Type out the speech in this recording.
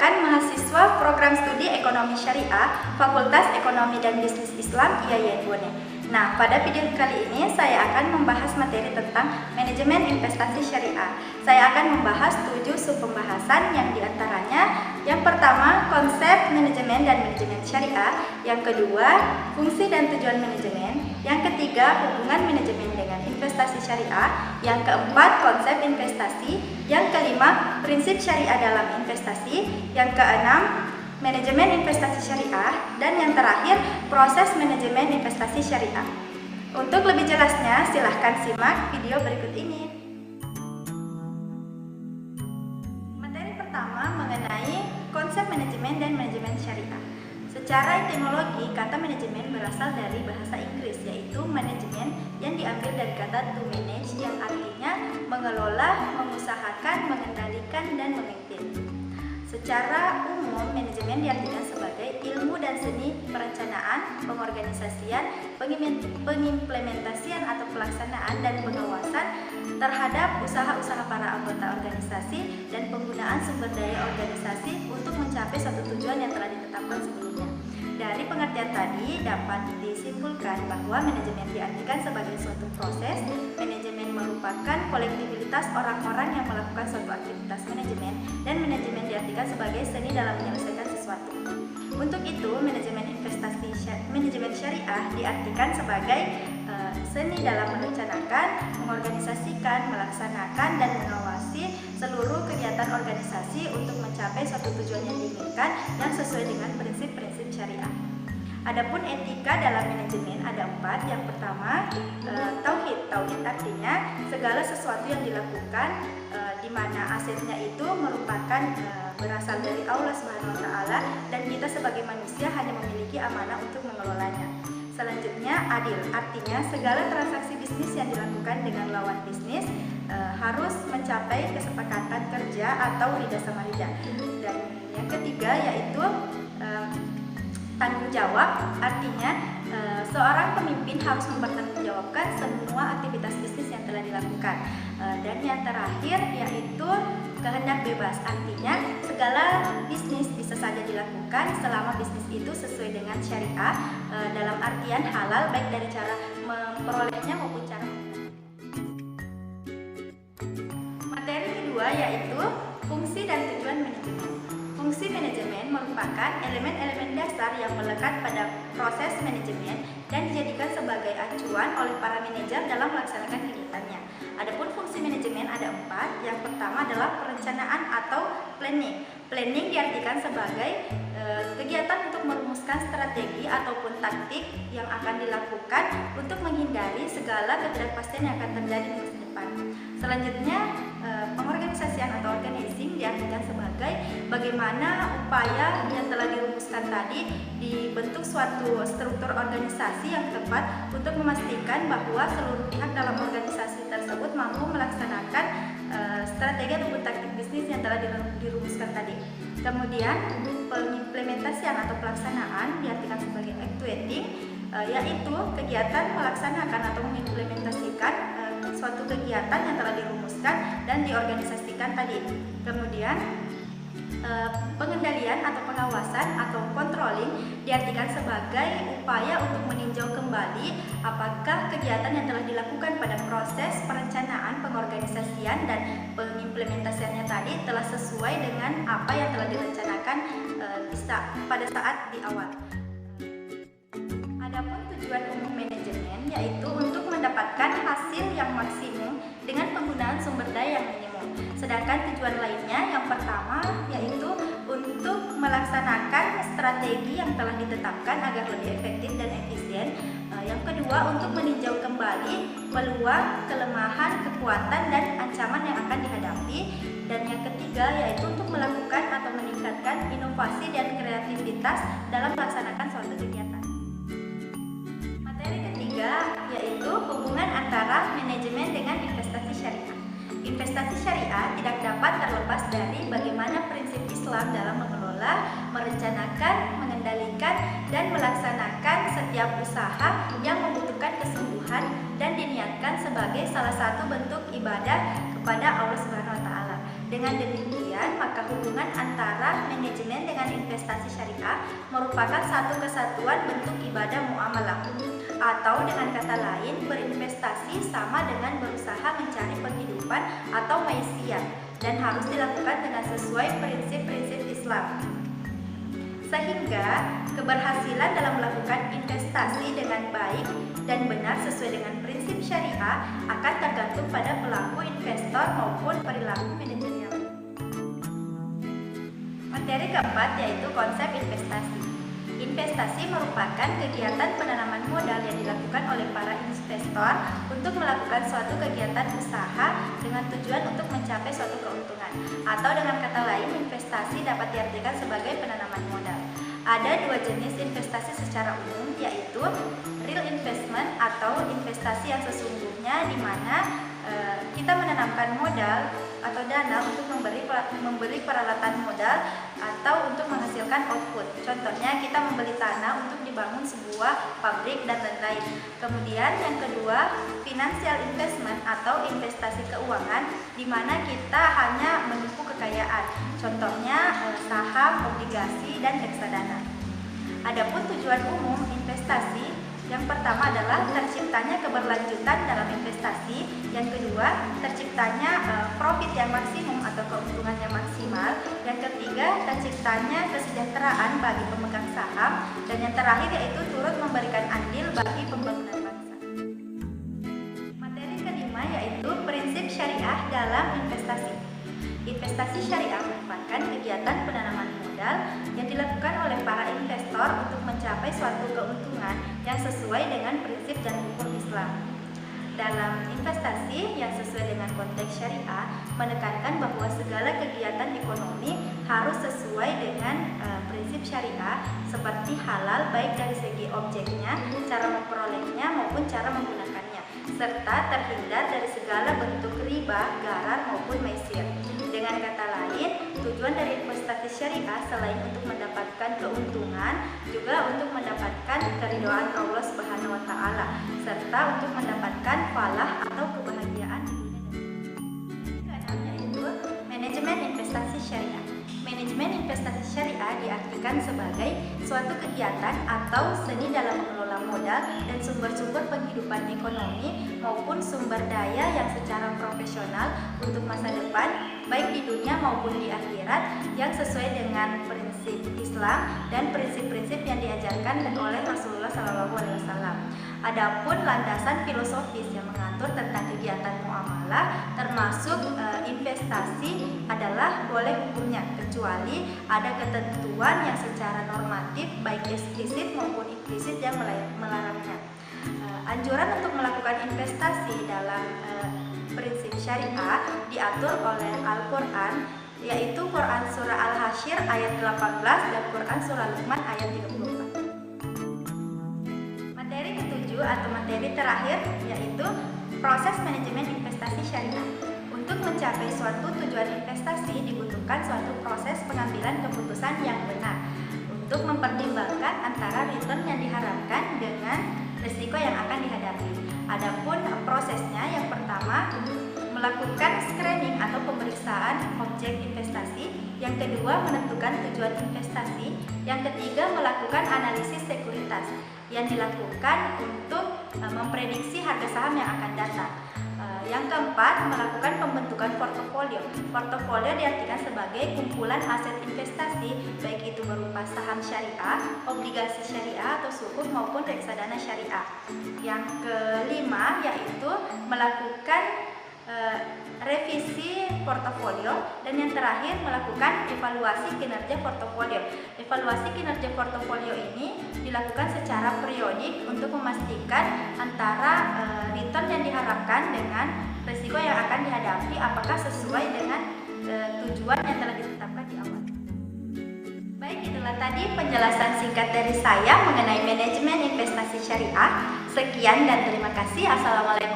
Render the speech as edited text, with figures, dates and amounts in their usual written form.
merupakan mahasiswa program studi Ekonomi Syariah Fakultas Ekonomi dan Bisnis Islam IAIN Bone. Nah, pada video kali ini saya akan membahas materi tentang manajemen investasi syariah. Saya akan membahas 7 subpembahasan yang diantaranya: yang pertama, konsep manajemen dan manajemen syariah; yang kedua, fungsi dan tujuan manajemen; yang ketiga, hubungan manajemen dengan investasi syariah; yang keempat, konsep investasi; yang kelima, prinsip syariah dalam investasi; yang keenam, manajemen investasi syariah; dan yang terakhir, proses manajemen investasi syariah. Untuk lebih jelasnya, silahkan simak video berikut ini. Materi pertama mengenai konsep manajemen dan manajemen syariah. Secara etimologi, kata manajemen berasal dari bahasa Inggris, yaitu manajemen, yang diambil dari kata to manage, yang artinya mengelola, mengusahakan, mengendalikan, dan memimpin. Secara umum, manajemen diartikan sebagai ilmu dan seni perencanaan, pengorganisasian, pengimplementasian atau pelaksanaan dan pengawasan terhadap usaha-usaha para anggota organisasi dan penggunaan sumber daya organisasi untuk mencapai suatu tujuan yang telah ditetapkan sebelumnya. Dari pengertian tadi dapat disimpulkan bahwa manajemen diartikan sebagai suatu proses. Manajemen merupakan kolektivitas orang-orang yang melakukan suatu aktivitas manajemen, dan manajemen diartikan sebagai seni dalam menyelesaikan sesuatu. Untuk itu, manajemen syariah diartikan sebagai seni dalam merencanakan, mengorganisasikan, melaksanakan, dan mengawasi seluruh kegiatan organisasi untuk mencapai suatu tujuan yang diinginkan yang sesuai dengan prinsip-prinsip syariah. Adapun etika dalam manajemen ada 4. Yang pertama, tauhid. Tauhid artinya segala sesuatu yang dilakukan di mana asetnya itu merupakan berasal dari Allah Subhanahu wa taala, dan kita sebagai manusia hanya memiliki amanah untuk mengelolanya. Selanjutnya, adil artinya segala transaksi bisnis yang dilakukan dengan lawan bisnis harus mencapai kesepakatan kerja atau lidah sama lidah. Dan yang ketiga yaitu tanggung jawab, artinya seorang pemimpin harus mempertanggungjawabkan semua aktivitas bisnis yang telah dilakukan. Dan yang terakhir yaitu kehendak bebas, artinya segala bisnis bisa saja dilakukan selama bisnis itu sesuai dengan syariah, dalam artian halal baik dari cara memperolehnya maupun cara. Materi kedua yaitu fungsi dan tujuan manajemen. Fungsi manajemen merupakan elemen-elemen dasar yang melekat pada proses manajemen dan dijadikan sebagai acuan oleh para manajer dalam melaksanakan kegiatannya. Adapun fungsi manajemen ada 4. Yang pertama adalah perencanaan atau planning. Planning diartikan sebagai kegiatan untuk merumuskan strategi ataupun taktik yang akan dilakukan untuk menghindari segala ketidakpastian yang akan terjadi di masa depan. Selanjutnya, pengorganisasian atau organizing diartikan sebagai bagaimana upaya yang telah dirumuskan tadi dibentuk suatu struktur organisasi yang tepat untuk memastikan bahwa seluruh pihak dalam organisasi tersebut mampu melaksanakan strategi ataupun taktik bisnis yang telah dirumuskan tadi. Kemudian, pengimplementasian atau pelaksanaan diartikan sebagai actuating, yaitu kegiatan melaksanakan atau mengimplementasikan suatu kegiatan yang telah dirumuskan dan diorganisasikan tadi. Kemudian, pengendalian atau pengawasan atau controlling diartikan sebagai upaya untuk meninjau kembali apakah kegiatan yang telah dilakukan pada proses perencanaan, pengorganisasian, dan pengimplementasiannya tadi telah sesuai dengan apa yang telah direncanakan pada saat di awal. Adapun tujuan umum manajemen yaitu untuk mendapatkan hasil yang maksimum dengan penggunaan sumber daya yang minimum. Sedangkan tujuan lainnya yang pertama yaitu untuk melaksanakan strategi yang telah ditetapkan agar lebih efektif dan efisien. Yang kedua, untuk meninjau kembali peluang, kelemahan, kekuatan, dan ancaman yang akan dihadapi. Dan yang ketiga yaitu untuk melakukan atau meningkatkan inovasi dan kreativitas dalam melaksanakan suatu kegiatan. Materi ketiga yaitu hubungan antara manajemen dengan investasi syariah. Investasi syariah tidak dapat terlepas dari bagaimana prinsip Islam dalam mengelola, merencanakan, mengendalikan, dan melaksanakan setiap usaha yang membutuhkan kesungguhan dan diniatkan sebagai salah satu bentuk ibadah kepada Allah Subhanahu wa taala. Dengan demikian, maka hubungan antara manajemen dengan investasi syariah merupakan satu kesatuan bentuk ibadah muamalah. Atau dengan kata lain, berinvestasi sama dengan berusaha mencari penghidupan atau maisiyah dan harus dilakukan dengan sesuai prinsip-prinsip Islam. Sehingga keberhasilan dalam melakukan investasi dengan baik dan benar sesuai dengan prinsip syariah akan tergantung pada pelaku investor maupun perilaku manajerial. Materi keempat yaitu konsep investasi. Investasi merupakan kegiatan penanaman modal yang dilakukan oleh para investor untuk melakukan suatu kegiatan usaha dengan tujuan untuk mencapai suatu keuntungan. Atau dengan kata lain, investasi dapat diartikan sebagai penanaman modal. Ada dua jenis investasi secara umum, yaitu real investment atau investasi yang sesungguhnya, di mana kita menanamkan modal atau dana untuk membeli peralatan modal atau untuk menghasilkan output. Contohnya kita membeli tanah untuk dibangun sebuah pabrik dan lain-lain. Kemudian yang kedua, financial investment atau investasi keuangan, di mana kita hanya menipu kekayaan. Contohnya saham, obligasi, dan reksadana. Adapun tujuan umum investasi, yang pertama adalah terciptanya keberlanjutan dalam investasi. Yang kedua, terciptanya profit yang maksimum atau keuntungan yang maksimal. Yang ketiga, terciptanya kesejahteraan bagi pemegang saham. Dan yang terakhir yaitu turut memberikan andil bagi pembangunan bangsa. Materi kelima yaitu prinsip syariah dalam investasi. Investasi syariah merupakan kegiatan penanaman modal yang dilakukan oleh para investor untuk mencapai suatu keuntungan yang sesuai dengan prinsip dan hukum Islam. Dalam investasi yang sesuai dengan konteks syariah menekankan bahwa segala kegiatan ekonomi harus sesuai dengan prinsip syariah seperti halal baik dari segi objeknya, cara memperolehnya maupun cara menggunakannya, serta terhindar dari segala bentuk riba, gharar maupun maisir. Dengan kata lain, tujuan dari investasi syariah selain untuk mendapatkan keuntungan, juga untuk mendapatkan keridhaan Allah Subhanahu wa taala serta untuk mendapatkan falah atau kebahagiaan di dunia dan akhirat. Yaitu manajemen investasi syariah. Manajemen investasi syariah diartikan sebagai suatu kegiatan atau seni dalam mengelola modal dan sumber-sumber penghidupan ekonomi maupun sumber daya yang secara profesional untuk masa depan, baik di dunia maupun di akhirat, yang sesuai dengan prinsip Islam dan prinsip-prinsip yang diajarkan oleh Rasulullah SAW. Adapun landasan filosofis yang mengatur tentang kegiatan muamalah termasuk investasi adalah boleh hukumnya, kecuali ada ketentuan yang secara normatif baik eksplisit maupun implisit yang melarangnya. Anjuran untuk melakukan investasi dalam prinsip syariah diatur oleh Al-Quran, yaitu Quran Surah Al-Hasyr ayat 18 dan Quran Surah Luqman ayat 34. Materi ketujuh atau materi terakhir yaitu proses manajemen investasi syariah. Untuk mencapai suatu tujuan investasi dibutuhkan suatu proses pengambilan keputusan yang benar untuk mempertimbangkan antara return yang diharapkan dengan risiko yang akan dihadapi. Adapun prosesnya, yang pertama melakukan screening atau pemeriksaan objek investasi, yang kedua menentukan tujuan investasi, yang ketiga melakukan analisis sekuritas yang dilakukan untuk memprediksi harga saham yang akan datang. Yang keempat, melakukan pembentukan portofolio. Portofolio diartikan sebagai kumpulan aset investasi, baik itu berupa saham syariah, obligasi syariah atau sukuk maupun reksadana syariah. Yang kelima yaitu melakukan revisi portofolio, dan yang terakhir melakukan evaluasi kinerja portofolio. Evaluasi kinerja portofolio ini dilakukan secara periodik untuk memastikan antara return yang diharapkan dengan risiko yang akan dihadapi apakah sesuai dengan tujuan yang telah ditetapkan di awal. Baik, itulah tadi penjelasan singkat dari saya mengenai manajemen investasi syariah. Sekian dan terima kasih. Assalamualaikum